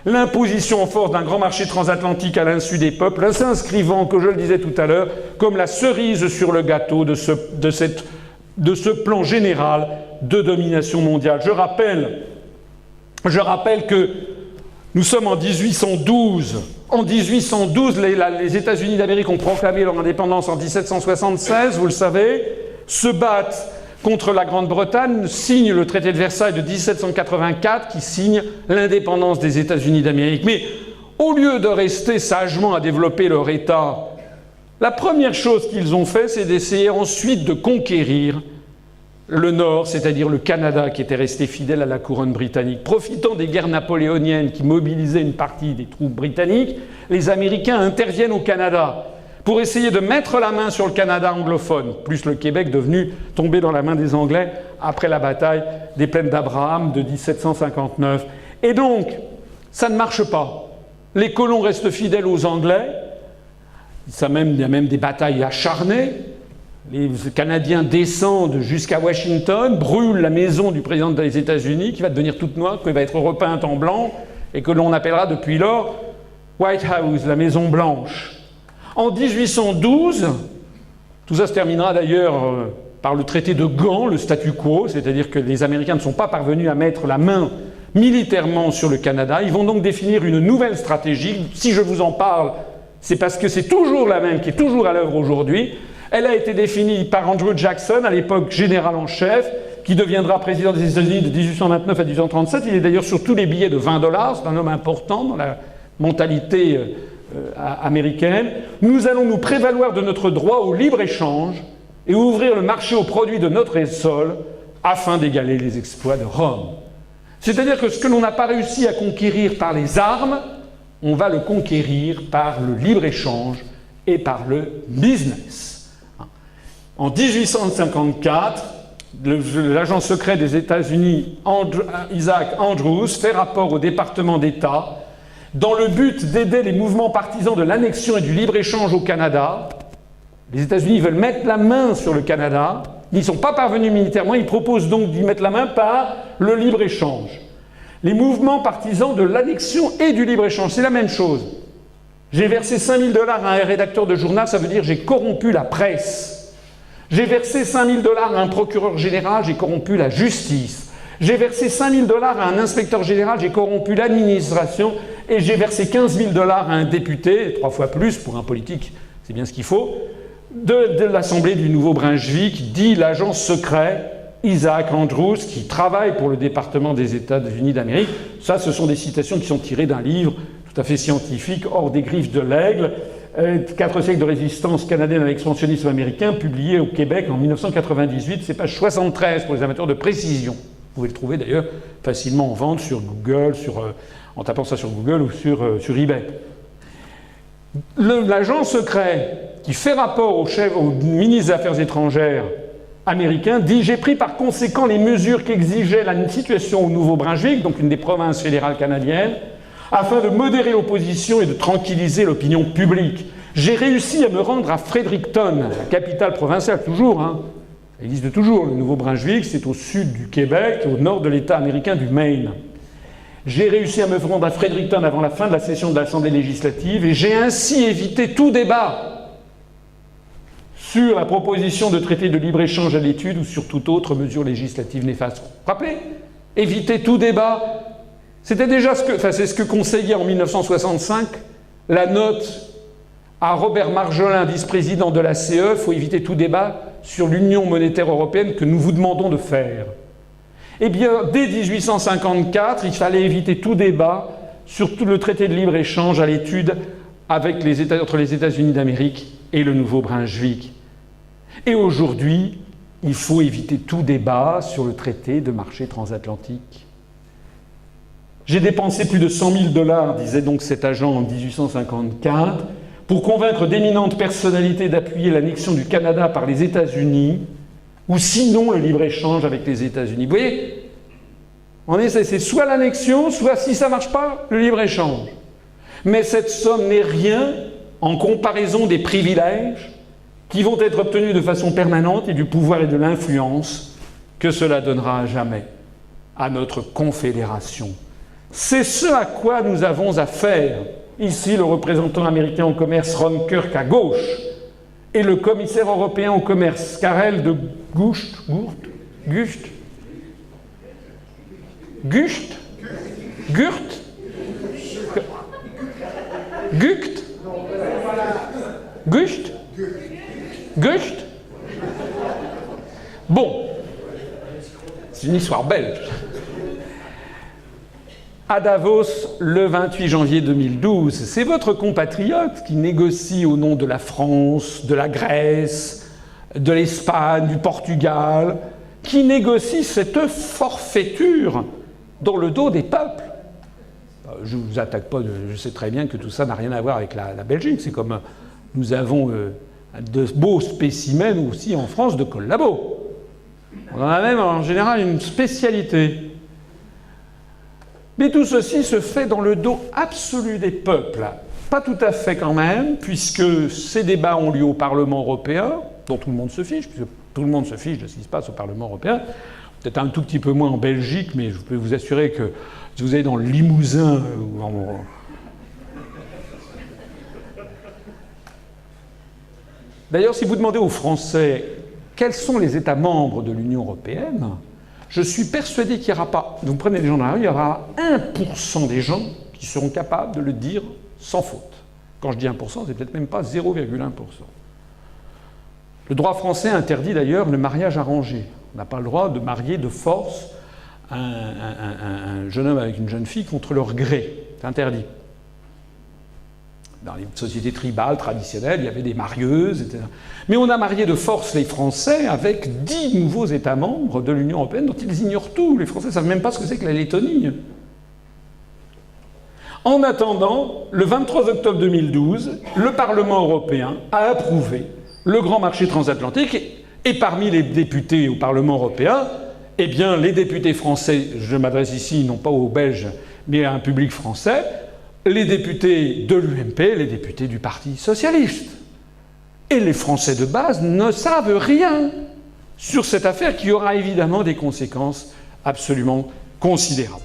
l'imposition en force d'un grand marché transatlantique à l'insu des peuples, s'inscrivant, que je le disais tout à l'heure, comme la cerise sur le gâteau de ce plan général de domination mondiale. Je rappelle que nous sommes en 1812. En 1812, les États-Unis d'Amérique ont proclamé leur indépendance en 1776, vous le savez, se battent contre la Grande-Bretagne, signent le traité de Versailles de 1784 qui signe l'indépendance des États-Unis d'Amérique. Mais au lieu de rester sagement à développer leur État, la première chose qu'ils ont fait, c'est d'essayer ensuite de conquérir le Nord, c'est-à-dire le Canada, qui était resté fidèle à la couronne britannique. Profitant des guerres napoléoniennes qui mobilisaient une partie des troupes britanniques, les Américains interviennent au Canada pour essayer de mettre la main sur le Canada anglophone, plus le Québec tombé dans la main des Anglais après la bataille des plaines d'Abraham de 1759. Et donc, ça ne marche pas. Les colons restent fidèles aux Anglais. Il y a même des batailles acharnées. Les Canadiens descendent jusqu'à Washington, brûlent la maison du président des États-Unis, qui va devenir toute noire, qui va être repeinte en blanc, et que l'on appellera depuis lors White House, la Maison Blanche. En 1812, tout ça se terminera d'ailleurs par le traité de Gand, le statu quo, c'est-à-dire que les Américains ne sont pas parvenus à mettre la main militairement sur le Canada. Ils vont donc définir une nouvelle stratégie. Si je vous en parle, c'est parce que c'est toujours la même, qui est toujours à l'œuvre aujourd'hui. Elle a été définie par Andrew Jackson, à l'époque général en chef, qui deviendra président des États-Unis de 1829 à 1837. Il est d'ailleurs sur tous les billets de $20. C'est un homme important dans la mentalité américaine. Nous allons nous prévaloir de notre droit au libre-échange et ouvrir le marché aux produits de notre sol afin d'égaler les exploits de Rome. C'est-à-dire que ce que l'on n'a pas réussi à conquérir par les armes, on va le conquérir par le libre-échange et par le business. En 1854, l'agent secret des États-Unis, Isaac Andrews, fait rapport au département d'État dans le but d'aider les mouvements partisans de l'annexion et du libre-échange au Canada. Les États-Unis veulent mettre la main sur le Canada. Ils n'y sont pas parvenus militairement. Ils proposent donc d'y mettre la main par le libre-échange. Les mouvements partisans de l'annexion et du libre-échange, c'est la même chose. J'ai versé $5 000 à un rédacteur de journal, ça veut dire j'ai corrompu la presse. J'ai versé $5 000 à un procureur général, j'ai corrompu la justice. J'ai versé $5 000 à un inspecteur général, j'ai corrompu l'administration. Et j'ai versé $15 000 à un député, 3 fois plus pour un politique, c'est bien ce qu'il faut, de l'Assemblée du Nouveau-Brunswick, dit l'agent secret Isaac Andrews, qui travaille pour le département des États-Unis d'Amérique. Ça, ce sont des citations qui sont tirées d'un livre tout à fait scientifique, Hors des griffes de l'aigle, 4 siècles de résistance canadienne à l'expansionnisme américain, publié au Québec en 1998. C'est page 73 pour les amateurs de précision. Vous pouvez le trouver d'ailleurs facilement en vente sur Google, en tapant ça sur Google ou sur eBay. L'agent secret qui fait rapport au ministre des Affaires étrangères américain dit « J'ai pris par conséquent les mesures qu'exigeait la situation au Nouveau-Brunswick, donc une des provinces fédérales canadiennes, afin de modérer l'opposition et de tranquilliser l'opinion publique. J'ai réussi à me rendre à Fredericton, la capitale provinciale, toujours, hein. Ça existe toujours, le Nouveau-Brunswick, c'est au sud du Québec, au nord de l'État américain du Maine. J'ai réussi à me rendre à Fredericton avant la fin de la session de l'Assemblée législative et j'ai ainsi évité tout débat sur la proposition de traité de libre-échange à l'étude ou sur toute autre mesure législative néfaste. Vous vous rappelez ? Éviter tout débat. C'était déjà c'est ce que conseillait en 1965 la note à Robert Marjolin, vice-président de la CE. Il faut éviter tout débat sur l'Union monétaire européenne que nous vous demandons de faire. Eh bien, dès 1854, il fallait éviter tout débat sur tout le traité de libre-échange à l'étude entre les États-Unis d'Amérique et le Nouveau-Brunswick. Et aujourd'hui, il faut éviter tout débat sur le traité de marché transatlantique. J'ai dépensé plus de $100 000, disait donc cet agent en 1854, pour convaincre d'éminentes personnalités d'appuyer l'annexion du Canada par les États-Unis, ou sinon le libre-échange avec les États-Unis. Vous voyez, c'est soit l'annexion, soit, si ça ne marche pas, le libre-échange. Mais cette somme n'est rien en comparaison des privilèges qui vont être obtenus de façon permanente et du pouvoir et de l'influence que cela donnera à jamais à notre confédération C'est ce à quoi nous avons affaire. Ici, le représentant américain au commerce Ron Kirk à gauche et le commissaire européen au commerce Karel de Gucht, Bon, c'est une histoire belge. À Davos, le 28 janvier 2012, c'est votre compatriote qui négocie au nom de la France, de la Grèce, de l'Espagne, du Portugal, qui négocie cette forfaiture dans le dos des peuples. Je ne vous attaque pas, je sais très bien que tout ça n'a rien à voir avec la Belgique. C'est comme nous avons de beaux spécimens aussi en France de collabos. On en a même en général une spécialité. Mais tout ceci se fait dans le dos absolu des peuples. Pas tout à fait quand même, puisque ces débats ont lieu au Parlement européen, dont tout le monde se fiche, puisque tout le monde se fiche de ce qui se passe au Parlement européen. Peut-être un tout petit peu moins en Belgique, mais je peux vous assurer que si vous allez dans le Limousin ou en... D'ailleurs, si vous demandez aux Français quels sont les États membres de l'Union européenne, je suis persuadé qu'il n'y aura pas... Vous prenez des gens dans la rue, il y aura 1% des gens qui seront capables de le dire sans faute. Quand je dis 1%, c'est peut-être même pas 0,1%. Le droit français interdit d'ailleurs le mariage arrangé. On n'a pas le droit de marier de force un jeune homme avec une jeune fille contre leur gré. C'est interdit. Dans les sociétés tribales traditionnelles, il y avait des marieuses, etc. Mais on a marié de force les Français avec 10 nouveaux États membres de l'Union européenne dont ils ignorent tout. Les Français ne savent même pas ce que c'est que la Lettonie. En attendant, le 23 octobre 2012, le Parlement européen a approuvé le grand marché transatlantique et parmi les députés au Parlement européen, eh bien, les députés français, je m'adresse ici non pas aux Belges, mais à un public français, les députés de l'UMP, les députés du Parti socialiste. Et les Français de base ne savent rien sur cette affaire qui aura évidemment des conséquences absolument considérables.